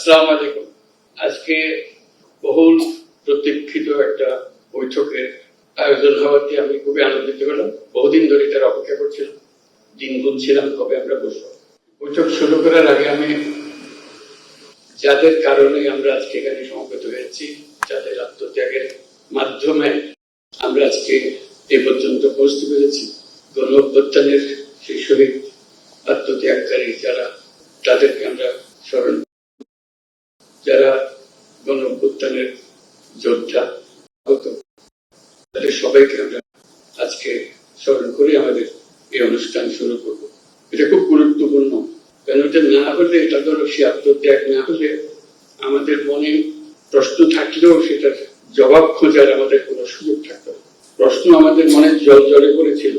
আসসালামু আলাইকুম। আজকে বহুল প্রতীক্ষিত একটা বৈঠকের আয়োজন হওয়াতে আমি খুবই আনন্দিত হলাম। বহুদিন ধরে এটার অপেক্ষা করছিলাম, দিন গুনছিলাম কবে আমরা বসবো। বৈঠক শুরু করার আগে আমি যাদের কারণে আমরা আজকে এখানে সমবেত হয়েছি, যাদের আত্মত্যাগের মাধ্যমে আমরা আজকে এ পর্যন্ত পৌঁছতে পেরেছি, গণ অভ্যুত্থানের সেই শহীদ আত্মত্যাগকারী যারা, তাদেরকে আমরা স্মরণ, যারা গণ অভ্যুত্থানের যোদ্ধা হত, তাদের সবাইকে আমরা আজকে স্মরণ করে আমাদের এই অনুষ্ঠান শুরু করব। এটা খুব গুরুত্বপূর্ণ, কারণ এটা না হলে, এটা ধরো সে আত্মত্যাগ না হলে আমাদের মনে প্রশ্ন থাকলেও সেটার জবাব খোঁজার আমাদের কোনো সুযোগ থাকতো না। প্রশ্ন আমাদের মনে জল জলে পড়েছিল,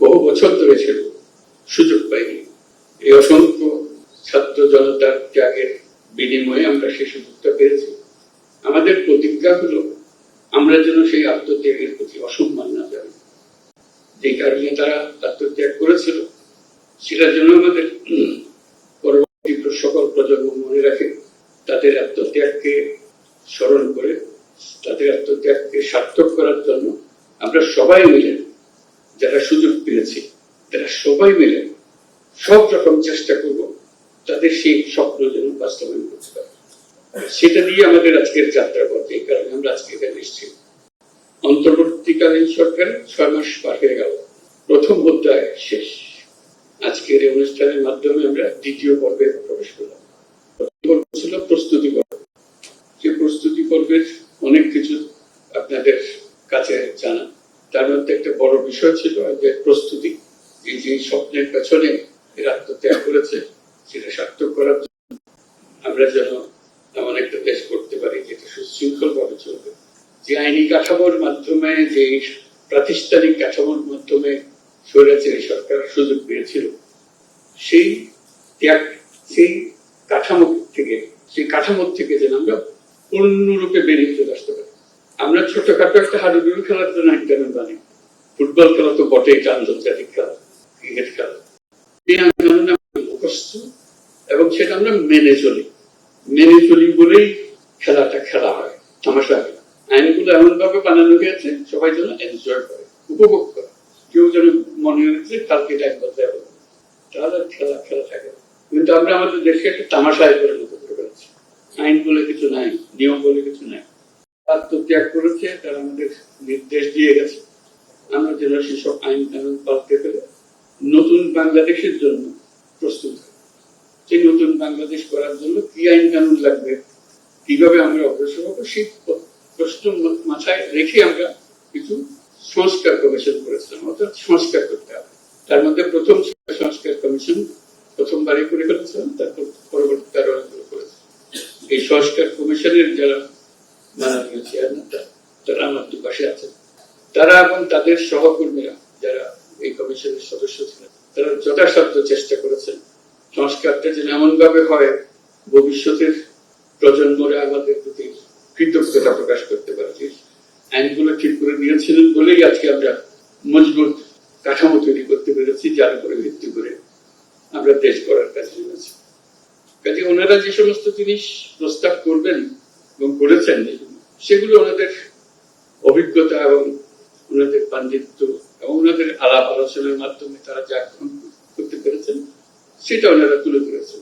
বহু বছর ধরে ছিল, সুযোগ পাইনি। এই অসংখ্য ছাত্র জনতার ত্যাগের বিনিময়ে আমরা সেই সুযোগটা পেয়েছি। আমাদের প্রতিজ্ঞা হলো আমরা যেন সেই আত্মত্যাগের প্রতি অসম্মান না জানি। যে কারণে তারা আত্মত্যাগ করেছিল সেটার জন্য আমাদের পরবর্তী সকল প্রজন্ম মনে রাখে, তাদের আত্মত্যাগকে স্মরণ করে, তাদের আত্মত্যাগকে সার্থক করার জন্য আমরা সবাই মিলে, যারা সুযোগ পেয়েছি তারা সবাই মিলে সব রকম চেষ্টা করব তাদের সেই স্বপ্ন যেন বাস্তবায়ন করতে পারে। সেটা দিয়ে আমাদের আজকের যাত্রা পথে, এই কারণে আমরা আজকে এখানে এসেছি। অন্তর্বর্তীকালীন সরকারের 6 মাস পার হয়ে গেল, প্রথম অধ্যায় শেষ। আজকের এই অনুষ্ঠানের মাধ্যমে আমরা দ্বিতীয় পর্বে প্রবেশ করলাম। প্রথম পর্ব ছিল প্রস্তুতি পর্ব। যে প্রস্তুতি পর্বের অনেক কিছু আপনাদের কাছে জানা, তার মধ্যে একটা বড় বিষয় ছিল যে প্রস্তুতি। এই যে স্বপ্নের পেছনে এর আত্মত্যাগ করেছে, সেটা সার্থক করার জন্য আমরা যেন এমন একটা দেশ করতে পারি যেটা সুশৃঙ্খল ভাবে চলবে। যে আইনি কাঠামোর মাধ্যমে, যে প্রাতিষ্ঠানিক কাঠামোর মাধ্যমে স্বৈরাচারী সরকার সুযোগ পেয়েছিল, সেই ত্যাগ, সেই কাঠামোর থেকে যেন আমরা পূর্ণরূপে বেরিয়ে চলে আসতে পারি। আমরা ছোটখাটো একটা হাডুডুডু খেলার জন্য আইন কানুন বানি, ফুটবল খেলা তো বটে, এটা আন্তর্জাতিক খেলা, ক্রিকেট খেলা, এই আইন কানুন মুখস্থ এবং সেটা আমরা মেনে চলি বলেই খেলাটা খেলা হয়, তামাশা হয়। আইনগুলো এমন ভাবে বানানো হয়েছে সবাই যেন এনজয় করে, উপভোগ করে। কেউ যেন মনে হচ্ছে কালকে এটা একবার যাবো, তাহলে খেলা থাকে। কিন্তু আমরা আমাদের দেশকে একটা তামাশায় পরিণত করে ফেলেছি। আইন বলে কিছু নাই, নিয়ম বলে কিছু নাই। আত্মত্যাগ করেছে, তারা আমাদের নির্দেশ দিয়ে গেছে, আমরা যেন সেসব আইন কানুন পাল্টে ফেলে নতুন বাংলাদেশের জন্য প্রস্তুত হয়। সেই নতুন বাংলাদেশ করার জন্য কি আইন কানুন লাগবে, কিভাবে আমরা অগ্রসর হবো, সেই প্রশ্ন মাথায় রেখে আমরা কিছু সংস্কার কমিশন করেছিলাম, অর্থাৎ সংস্কার করতে হবে। তার মধ্যে প্রথম সংস্কার কমিশন প্রথমবারই করে ফেলেছিলাম, তারপর পরবর্তী তারা করেছে। এই সংস্কার কমিশনের যারা মাননীয় চেয়ারম্যান, তারা আমার দুপাশে আছেন, তারা এবং তাদের সহকর্মীরা যারা এই কমিশনের সদস্য ছিলেন, তারা যথাসাধ্য চেষ্টা করেছেন সংস্কারটা যেন এমন ভাবে হয় ভবিষ্যতের প্রজন্মরা আমাদের প্রতি কৃতজ্ঞতা প্রকাশ করতে পারে। আইনগুলো ঠিক করে দিয়েছিলেন বলেই আজকে আমরা মজবুত কাঠামো তৈরি করতে পেরেছি, যার উপরে ভিত্তি করে আমরা দেশ গড়ার কাজে নেমেছি। কাজে ওনারা যে সমস্ত জিনিস প্রস্তাব করবেন এবং করেছেন, সেগুলো ওনাদের অভিজ্ঞতা এবং ওনাদের পাণ্ডিত্য এবং ওনাদের আলাপ আলোচনার মাধ্যমে তারা যা করতে পেরেছেন সেটা ওনারা তুলে ধরেছেন।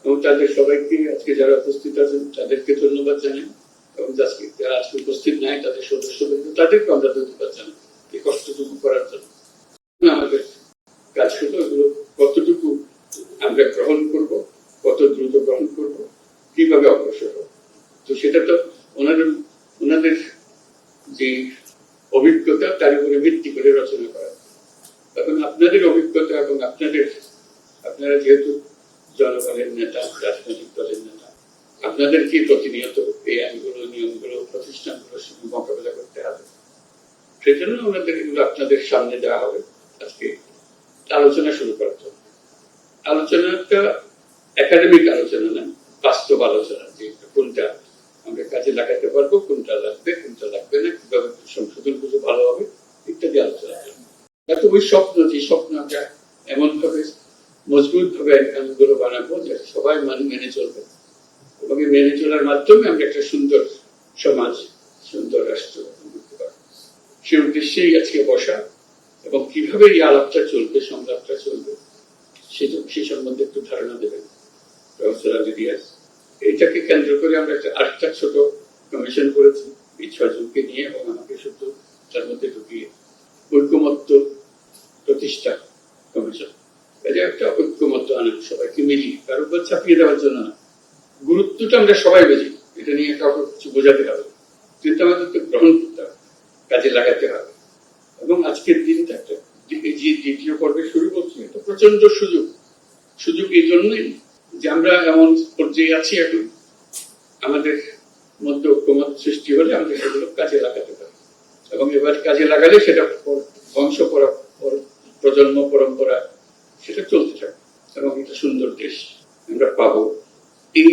এবং তাদের সবাইকে, আজকে যারা উপস্থিত আছেন তাদেরকে ধন্যবাদ জানাই, এবং যারা আজকে উপস্থিত নাই তাদের সদস্যবৃন্দ, তাদেরকে আমরা ধন্যবাদ জানাই এই কষ্টটুকু করার জন্য। আমাদের কাজ হলো এগুলো কতটুকু আমরা গ্রহণ করব, কত দ্রুত গ্রহণ করব, কিভাবে অগ্রসর হব। তো সেটা তো ওনাদের যে অভিজ্ঞতা তার উপরে ভিত্তি করে রচনা করা। এখন আপনাদের অভিজ্ঞতা এবং আপনারা যেহেতু জনগণের নেতা, রাজনৈতিক দলের নেতা, আপনাদেরকে প্রতিনিয়ত এই আইনগুলো, নিয়মগুলো, প্রতিষ্ঠানগুলোর সঙ্গে মোকাবেলা করতে হবে। সেজন্য ওনাদের এগুলো আপনাদের সামনে দেওয়া হবে আজকে আলোচনা শুরু করার জন্য। আলোচনাটা একাডেমিক আলোচনা না, বাস্তব আলোচনা, যে কোনটা আমরা কাজে লাগাতে পারবো, কোনটা লাগবে, কোনটা লাগবে না, কিভাবে সংশোধন করলে ভালো হবে, ইত্যাদি আলোচনা। এত ওই স্বপ্ন, যে স্বপ্ন আমরা এমন ভাবে মজবুত ভাবে আইনগুলো বানাবো যে সবাই মেনে চলবে এবং এবং এই মেনে চলার মাধ্যমে আমরা একটা সুন্দর সমাজ, সুন্দর রাষ্ট্র করতে পারবো। সে উদ্দেশ্যেই আজকে বসা, এবং কিভাবে এই আলাপটা চলবে, সংলাপটা চলবে, সে সম্বন্ধে একটু ধারণা দেবেন প্রফেসর আলী রিয়াজ। এইটাকে কেন্দ্র করে আমরা আরেকটা ছোট কমিশন করেছি এই 6 জনকে নিয়ে, এবং আমাকে শুধু তার মধ্যে ঢুকিয়ে ঐক্যমত্য প্রতিষ্ঠা কমিশন। কাজে একটা ঐক্যমত্য আনা, সবাইকে মিলিয়ে, কারোর উপর চাপিয়ে দেওয়ার জন্য না। গুরুত্বটা আমরা সবাই বুঝি, এটা নিয়ে কাউকে কিছু বোঝাতে হবে, কিন্তু আমাদেরকে গ্রহণ করতে হবে, কাজে লাগাতে হবে। এবং আজকের দিনটা একটা যে দ্বিতীয় পর্বে শুরু করছি, এটা প্রচন্ড সুযোগ এই জন্যই যে আমরা এমন পর্যায়ে আছি এখন, আমাদের মধ্যে ঐক্যমত সৃষ্টি হলে আমরা সেগুলো কাজে লাগাতে পারি, এবং এবার কাজে লাগালে সেটা বংশ প্রজন্ম পরম্পরা সেটা চলতে থাকে, এবং একটা সুন্দর দেশ আমরা পাবো। এই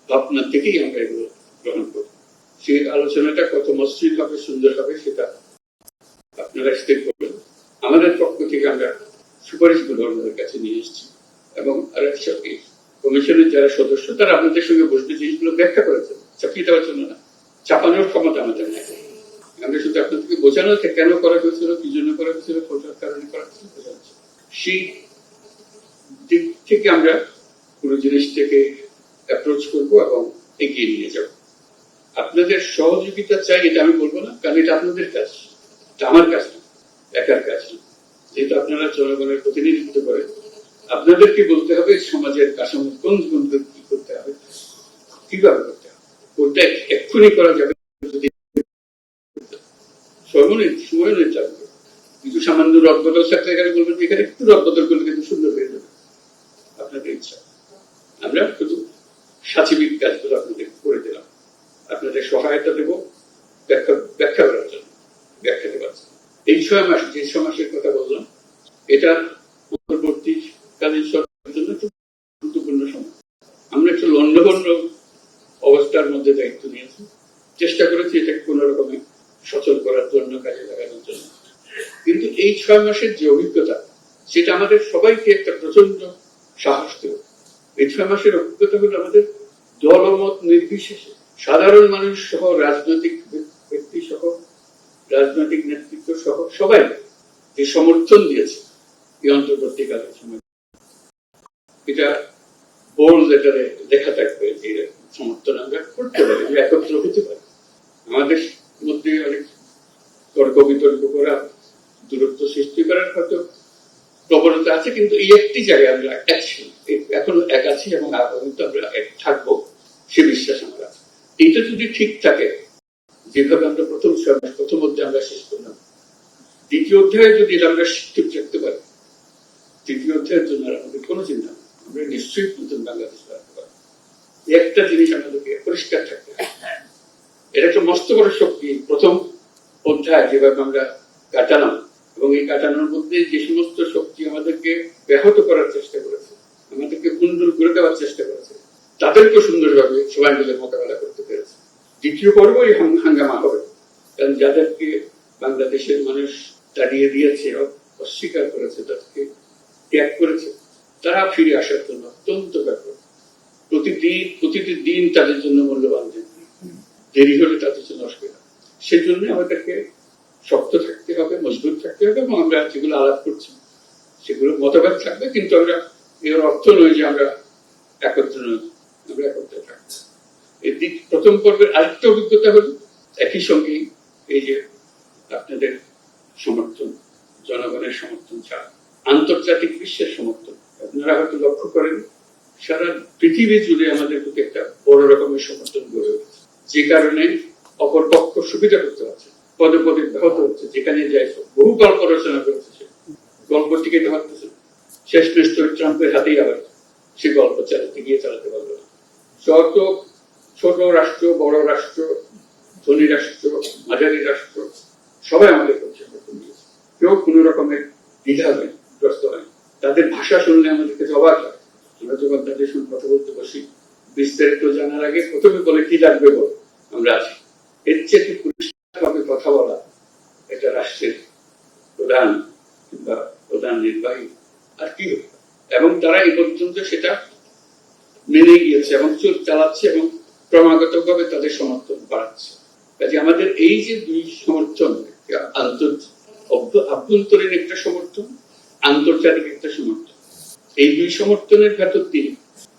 ভাবনা থেকেই আমরা এগুলো গ্রহণ করি। সেই আলোচনাটা কত মসৃণ হবে, সুন্দর হবে, সেটা আপনারা স্থির করবেন। আমাদের পক্ষ থেকে আমরা সুপারিশগুলো আপনাদের কাছে নিয়ে এসেছি, এবং কমিশনের যারা সদস্য তারা আপনাদের সঙ্গে বসবে, জিনিসগুলো ব্যাখ্যা করেছেন, চাপিয়ে দেওয়ার জন্য না, চাপানোর ক্ষমতা আমাদের নেই। আমরা শুধু আপনাদেরকে বোঝানো কেন করা হয়েছিল, কি জন্য করা হয়েছিল, কোথার কারণে করা হয়েছিল বোঝাচ্ছি। সেই দিক থেকে আমরা পুরো জিনিসটাকে অ্যাপ্রোচ করবো এবং এগিয়ে নিয়ে যাব। আপনাদের সহযোগিতা চাই, এটা আমি বলবো না, কারণ এটা আপনাদের কাজ, এটা আমার কাজ না, একার কাজ না। যেহেতু আপনারা জনগণের প্রতিনিধিত্ব করেন, আপনাদেরকে বলতে হবে সমাজের কাঠামো কোন কি করতে হবে, কিভাবে করতে হবে। কোনটা এক্ষুনি করা যাবে যদি সময় নিয়ে যাবে, কিছু সামান্য রদবদল থাকলে এখানে বলবেন এখানে একটু রদবদল করলে কিন্তু সুন্দর হয়ে যাবে, আপনাদের ইচ্ছা। আমরা শুধু সাচিবিক কাজগুলো আপনাদের করে দিলাম, আপনাদের সহায়তা দেব ব্যাখ্যা করার জন্য, ব্যাখ্যা দেওয়ার জন্য। এই 6 মাস, যে 6 মাসের কথা বললাম, এটা পরবর্তীকালীন সরকারের জন্য খুব গুরুত্বপূর্ণ সময়। আমরা একটু লন্ডভন্ড অবস্থার মধ্যে দায়িত্ব নিয়েছি, চেষ্টা করেছি এটাকে কোন রকমে সচল করার জন্য, কাজে লাগানোর জন্য। কিন্তু এই 6 মাসের যে অভিজ্ঞতা, সেটা আমাদের সবাইকে একটা প্রচন্ড সাহস দেবে। এই 6 মাসের অভিজ্ঞতা হলো আমাদের দলমত নির্বিশেষে সাধারণ মানুষ সহ, রাজনৈতিক ব্যক্তি সহ, রাজনৈতিক নেতৃত্ব সহ সবাই যে সমর্থন দিয়েছে এই অন্তর্বর্তীকালীন সময়, এটা বোল্ড লেটারে লেখা থাকবে যে সমর্থন আমরা করতে পারি, যে একত্র হতে পারি। আমাদের মধ্যে অনেক তর্ক বিতর্ক করা, দূরত্ব সৃষ্টি করার হয়তো প্রবণতা আছে, কিন্তু এই একটি জায়গায় আমরা এখনো এক আছি, এবং আগামীতে আমরা এক থাকবো, সে বিশ্বাস আমার আছে। এইটা যদি ঠিক থাকে, যেভাবে আমরা প্রথম অধ্যায় আমরা শেষ করলাম, দ্বিতীয় অধ্যায়ে যদি আমরা ঠিক রাখতে পারি, তৃতীয় অধ্যায়ের জন্য আমাদের কোনো চিন্তা নেই, আমরা নিশ্চয়ই নতুন বাংলাদেশ রাখতে পারবো। একটা জিনিস আমাদেরকে পরিষ্কার থাকতে হবে, এটা একটা মস্ত বড় শক্তি। প্রথম অধ্যায় যেভাবে আমরা কাটালাম, এবং এই কাটানোর মধ্যে যে সমস্ত শক্তি আমাদেরকে ব্যাহত করার চেষ্টা করেছে, আমাদেরকে ভুলদুল করে দেওয়ার চেষ্টা করেছে, তাদেরকে সুন্দরভাবে সবাই মিলে মোকাবেলা করতে পেরেছে। দ্বিতীয় পর্ব এই হাঙ্গামা হবে, কারণ যাদেরকে বাংলাদেশের মানুষ তাড়িয়ে দিয়েছে, অস্বীকার করেছে, তাদেরকে ত্যাগ করেছে, তারা ফিরে আসার জন্য অত্যন্ত ব্যাপক। প্রতিটি দিন তাদের জন্য মূল্যবান, দেরি হলে তাদের জন্য অসুবিধা। সেজন্য আমাদেরকে শক্ত থাকতে হবে, মজবুত থাকতে হবে, এবং আমরা যেগুলো আলাপ করছি সেগুলো মতভেদ থাকবে, কিন্তু আমরা এর অর্থ নয় যে আমরা একত্র নই, আমরা একত্রে থাকবো। এই দিক প্রথম পর্বের আরেকটা অভিজ্ঞতা হল একই সঙ্গে এই যে আপনাদের সমর্থন, জনগণের সমর্থন ছাড়া আন্তর্জাতিক বিশ্বের সমর্থন, আপনারা হয়তো লক্ষ্য করেন সারা পৃথিবী জুড়ে আমাদের প্রতি একটা বড় রকমের সমর্থন গড়ে উঠেছে, যে কারণে অপরপক্ষ সুবিধা করতে পারছে, পদে পদে ব্যাহত হচ্ছে। যেখানে যাই বহু গল্প রচনা করেছে, গল্প টিকে পারতেছে, শেষ মেশ ট্রাম্পের হাতেই আবার সে গল্প চালাতে পারলো না। যত ছোট রাষ্ট্র, বড় রাষ্ট্র, ধনী রাষ্ট্র, মাঝারি রাষ্ট্র, সবাই আমাদের সমর্থন দিয়েছে। কেউ কোন রকমের দ্বিধাগ্রস্ত হয়। তাদের ভাষা শুনলে আমাদের কাছে অবাক হয়। আমরা যখন তাদের সঙ্গে কথা বলতে বসি, বিস্তারিত জানার আগে প্রথমে বলে কি লাগবে বল, আমরা আছি। এর চেয়ে পরিষ্কারভাবে কথা বলা এটা রাষ্ট্রের প্রধান কিংবা প্রধান নির্বাহী আর কি হবে। এবং তারা এই পর্যন্ত সেটা মেনে গিয়েছে এবং চালাচ্ছে, এবং ক্রমাগতভাবে তাদের সমর্থন বাড়াচ্ছে। কাজে আমাদের এই যে দুই সমর্থন, আভ্যন্তরীণ একটা সমর্থন, আন্তর্জাতিক একটা সমর্থন, এই দুই সমর্থনের ভেতর দিয়ে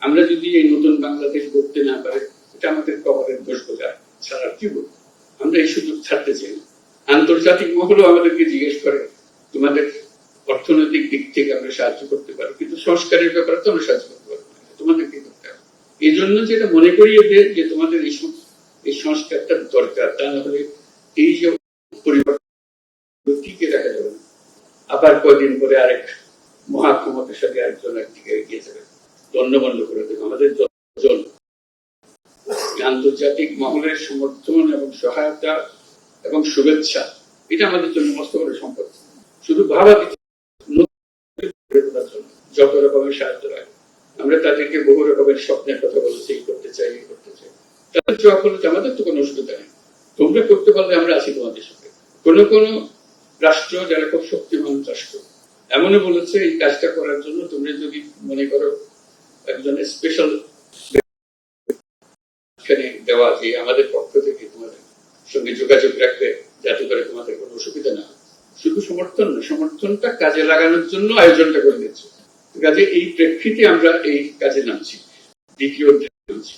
আমরা যদি এই নতুন বাংলাদেশ গড়তে না পারি, এটা আমাদের কবরের দোষ বোঝায় ছাড়া কি বলবো। আমরা এই সুযোগ ছাড়তে চাই না। আন্তর্জাতিক মহলও আমাদেরকে জিজ্ঞেস করে তোমাদের অর্থনৈতিক দিক থেকে আমরা সাহায্য করতে পারি, কিন্তু সংস্কারের ব্যাপারে তো আমরা সাহায্য করতে পারবো না, তোমাদের কি করতে হবে। এই জন্য যেটা মনে করিয়ে দেয় যে তোমাদের এই সংস্কারটা দরকার, তা না হলে এই যে পরিবর্তন টিকে রাখা যাবে না। আবার কয়দিন পরে আরেক মহাক্ষমতাশালী আরেকজন একদিকে এগিয়ে যাবে, দণ্ডবন্ধ করে দেবে। আমাদের দল আন্তর্জাতিক মহলের সমর্থন এবং সহায়তা এবং শুভেচ্ছা, এটা আমাদের জন্য মস্ত বড় সম্পদ। শুধু ভাবা যত রকমের সাহায্য লাগে, আমরা তাদেরকে বহু রকমের স্বপ্নের কথা বলেছি, এই করতে চাই, এই করতে চাই। তাদের জবাব হলো যে আমাদের তো কোনো অসুবিধা নেই, তোমরা করতে পারলে আমরা আছি তোমাদের সাথে। কোন কোন রাষ্ট্র যারা খুব শক্তিমান রাষ্ট্র এমনও বলেছে এই কাজটা করার জন্য তোমরা যদি মনে করো একজন স্পেশাল দেওয়া যে আমাদের পক্ষ থেকে তোমাদের সঙ্গে যোগাযোগ রাখবে, যাতে করে তোমাদের কোনো অসুবিধা না হয়। শুধু সমর্থন না, সমর্থনটা কাজে লাগানোর জন্য আয়োজনটা করে দিচ্ছে। কাজে এই প্রেক্ষিতে আমরা এই কাজে নামছি, দ্বিতীয় নামছি।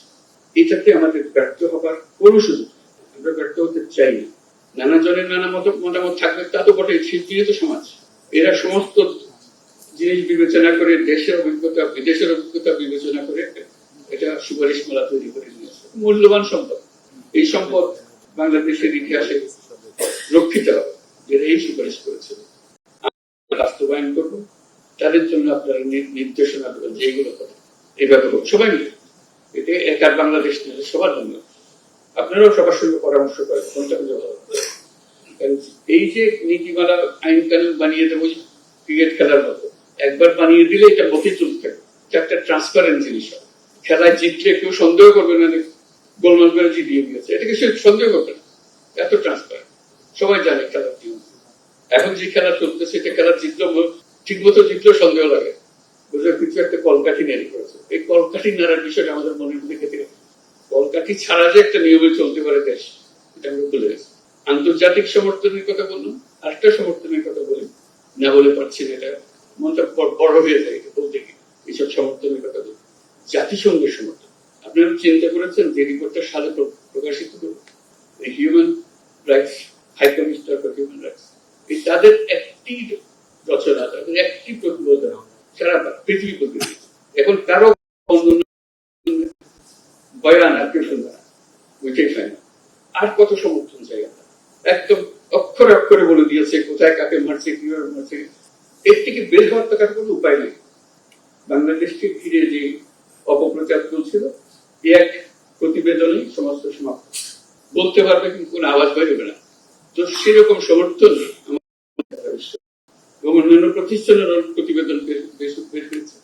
এটাতে আমাদের ব্যর্থ হবার কোনো সুযোগ, আমরা ব্যর্থ হতে চাই না। নানা জনের নানা মতামত থাকবে, তা তো বটে, তো সমাজ। এরা সমস্ত জিনিস বিবেচনা করে, দেশের অভিজ্ঞতা বিদেশের অভিজ্ঞতা বিবেচনা করে এটা সুপারিশ মালা তৈরি করে নিয়েছে। মূল্যবান সম্পদ, এই সম্পদ বাংলাদেশের ইতিহাসে রক্ষিত হবে, যারা এই সুপারিশ করেছিল বাস্তবায়ন করব। তাদের জন্য আপনারা নির্দেশনা দেবেন যে এইগুলো করে, এইভাবে সবাই মিলে। এটা একার বাংলাদেশ নিয়ে সবার জন্য, আপনারাও সবার সঙ্গে পরামর্শ করেন কোনটা ভালো। এই যে নীতিমালা আইন কানুন বানিয়ে দেবো ক্রিকেট খেলার মতো, একবার বানিয়ে দিলে এটা বকে চলতে থাকে, এটা একটা ট্রান্সপারেন্ট জিনিস হয়। খেলায় জিতলে কেউ সন্দেহ করবে না গোলমাল করে জিতিয়ে দিয়েছে, এটাকে সে সন্দেহ করবে না, এত ট্রান্সপারেন্ট, সবাই জানে খেলার নিয়ম। এখন যে খেলা চলতেছে এটা খেলা জিতলেও ঠিক মতো জিতলেও সন্দেহ লাগে, বুঝলে কিছু একটা কলকাঠি নেড়ি করেছে। এই কলকাঠি নাড়ার বিষয়টা আমাদের মনের মধ্যে খেতে গেছে। কলকাঠি ছাড়া যে একটা নিয়মে চলতে পারে দেশ, এটা আমরা ভুলে গেছি। আন্তর্জাতিক সমর্থনের কথা বললাম, আরেকটা সমর্থনের কথা বলি, না বলে পারছি না, এটা মনটা বড় হয়ে যায় বলতে গিয়ে এইসব সমর্থনের কথা বলি। জাতিসংঘের সমর্থন, আপনারা চিন্তা করেছেন যে রিপোর্টটা সালে প্রকাশিত করবে human rights high commissioner for human rights, তাদের একটি রচনা, তাদের একটি প্রতিবেদন সারা পৃথিবী করতে দিয়েছে। এখন কারো বয়ান আর কেউ শুনবে না, বুঝতেই চায় না। আর কত সমর্থন চাই আমরা, একদম অক্ষরে অক্ষরে বলে দিয়েছে কোথায় কাকে মারছে, কিভাবে মারছে। এর থেকে বের হওয়ার টাকার কোনো উপায় নেই। বাংলাদেশকে ঘিরে যে অপপ্রচার চলছিল, এক প্রতিবেদনেই সমস্ত সমাপ্ত, বলতে পারবে কিন্তু কোন আওয়াজ বেরোবে না। তো সেরকম সমর্থন এবং অন্যান্য প্রতিষ্ঠানের প্রতিবেদন বের হয়েছে,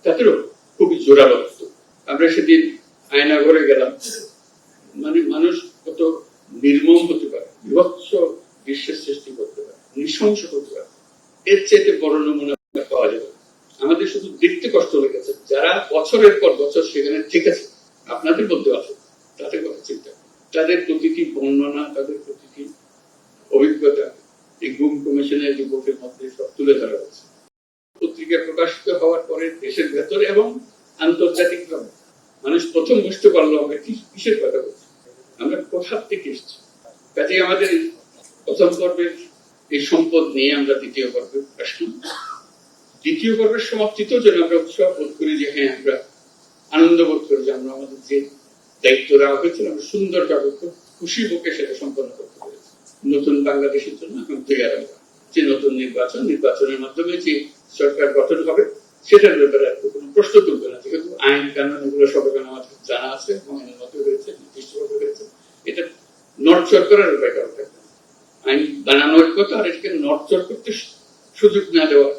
তাদেরও খুবই জোরালো। আমরা সেদিন আয়নাঘরে গেলাম, মানে মানুষ কত নির্মম হতে পারে, বিভৎস দৃশ্যের সৃষ্টি করতে পারে, নৃশংস করতে পারে, এর চেয়ে বড় নমুনা পাওয়া যাবে। আমাদের শুধু দেখতে কষ্ট লেগেছে, যারা বছরের পর বছর সেখানে ঠিক আছে আপনাদের মধ্যে আছে, তাদের কথা চিন্তা, তাদের প্রতিটি বর্ণনা, তাদের প্রতিটি অভিজ্ঞতা এই গুম কমিশনের যুবকের মধ্যে সব তুলে ধরা হয়েছে। পত্রিকা প্রকাশিত হওয়ার পরে দেশের ভেতরে এবং আন্তর্জাতিক ভাবে মানুষ প্রথম বুঝতে পারলো আমরা কিসের কথা বলছি, আমরা কোথার থেকে এসেছি। কাজে আমাদের প্রথম পর্বের এই সম্পদ নিয়ে আমরা দ্বিতীয় পর্বে আসলাম। দ্বিতীয় পর্বের সমাপ্তিতেও যেন আমরা উৎসাহ বোধ করি যে হ্যাঁ, আমরা আনন্দ বোধ করি যে আমরা আমাদের যে দায়িত্ব দেওয়া হয়েছিল আমরা সুন্দরভাবে খুব খুশি বুকে সেটা সম্পন্ন করতে পেরেছি। নতুন বাংলাদেশের জন্য এখন তৈরি যে নতুন নির্বাচনের মাধ্যমে যে সরকার গঠন হবে সেটার ব্যাপারে আর কোনো প্রশ্ন তুলবে না, যেহেতু আইন কানুন এগুলো সব এখানে আমাদের জানা আছে এবং উন্নত হয়েছে, নির্দিষ্টভাবে হয়েছে। এটা নড়চড় করার উপায় কারণ থাকবে, আইন বানানোর কথা, আর এটাকে নড়চড় করতে সুযোগ না দেওয়া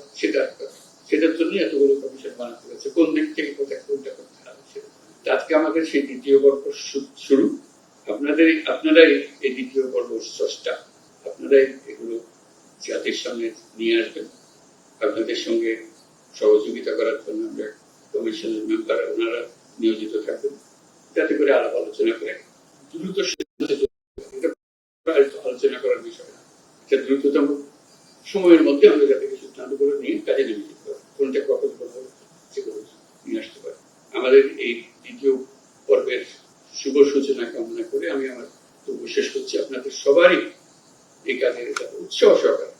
সেটার জন্য এতগুলো কমিশন বানাতে হয়েছে, কোন দিক থেকে কোথায় কোনটা করতে হবে। আজকে আমাদের সেই দ্বিতীয় পর্ব শুরু। আপনারাই এই দ্বিতীয় পর্ব স্রষ্টা, আপনারাই এগুলো জাতির সামনে নিয়ে আসবেন। আপনাদের সঙ্গে সহযোগিতা করার জন্য আমরা কমিশনের মেম্বার ওনারা নিয়োজিত থাকবেন। যাতে করে আলাপ আলোচনা করে দ্রুত আলোচনা করার বিষয় না, এটা দ্রুততম সময়ের মধ্যে আমরা যাতে সিদ্ধান্তগুলো নিয়ে কাজে নেমে যেতে পারি, কোনটা কখন করবো সেগুলো নিয়ে আসতে পারি। আমাদের এই দ্বিতীয় পর্বের শুভ সূচনা কামনা করে আমি আমার শেষ করছি। আপনাদের সবারই এই কাজের উৎসাহ সহকারে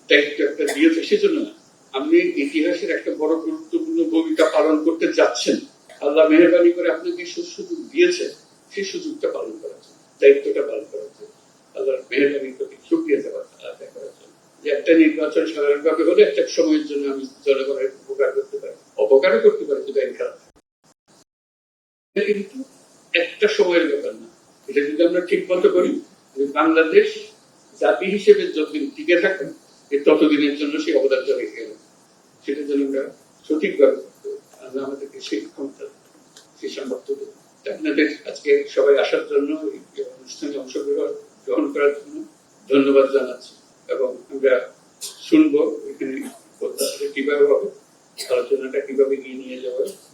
দায়িত্ব একটা দিয়েছে সেজন্য না, আপনি ইতিহাসের একটা বড় গুরুত্বপূর্ণ ভূমিকা পালন করতে যাচ্ছেন। আল্লাহ মেহরবানি করে আপনাকে সুযোগ দিয়েছে, সেই সুযোগটা পালন করার জন্য, দায়িত্বটা পালন করার জন্য, আল্লাহর মেহরবানির প্রতি শুকরিয়া আদায় করার জন্য। যে একটা নির্বাচন সাধারণভাবে হলে একটা সময়ের জন্য আমি জনগণের উপকার করতে পারি, অপকারও করতে পারি, কিন্তু কিন্তু একটা সময়ের ব্যাপার না। এটা যদি আমরা ঠিক মতো করি, বাংলাদেশ জাতি হিসেবে যতদিন টিকে থাকবে ততদিনের জন্য সেই অবদানটা রেখে গেল, সেটা যেন আমরা সঠিকভাবে আল্লাহ আমাদেরকে সেই ক্ষমতা, সেই সামর্থ্য দেব। আপনাদের আজকে সবাই আসার জন্য, এই অনুষ্ঠানে অংশগ্রহণ করার জন্য ধন্যবাদ জানাচ্ছি, এবং আমরা শুনবো এখানে কিভাবে হবে, আলোচনাটা কিভাবে এগিয়ে নিয়ে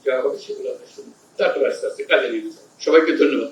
যাওয়া হবে সেগুলো আমরা শুনবো, তারপর আস্তে আস্তে কাজে নিয়ে যাবো। সবাইকে ধন্যবাদ।